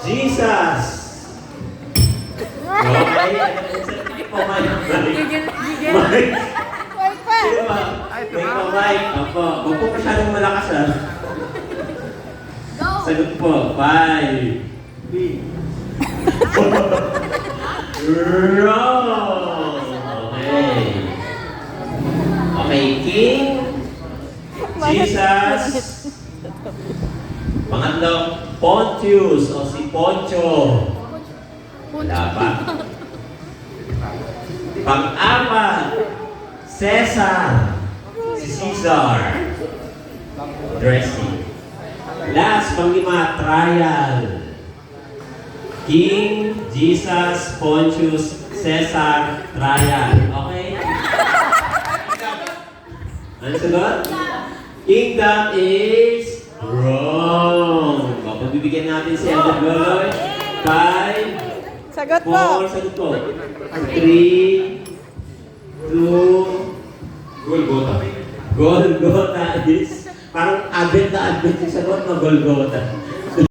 Jesus. Okay? Mike. Mike. Sino ba? May Mike. Opo. Huwag po masyadong malakas ha. Sagot po. 5. Wrong. Okay. Okay. King. Jesus. Pangatlo, Pontius o si Poncho. Wala pa. Pang-apat, Cesar. Si Caesar. Dressing. Last, pang-lima, Trial. King, Jesus, Pontius, Cesar, Trial. Okay? Ano sagot? Kingdom is wrong. Pagbibigyan natin si Elder Glory. 5, Sagot 4, po. sagot po. 3, 2, Golgotha. Golgotha is, parang Advent na Advent yung sagot na Golgotha.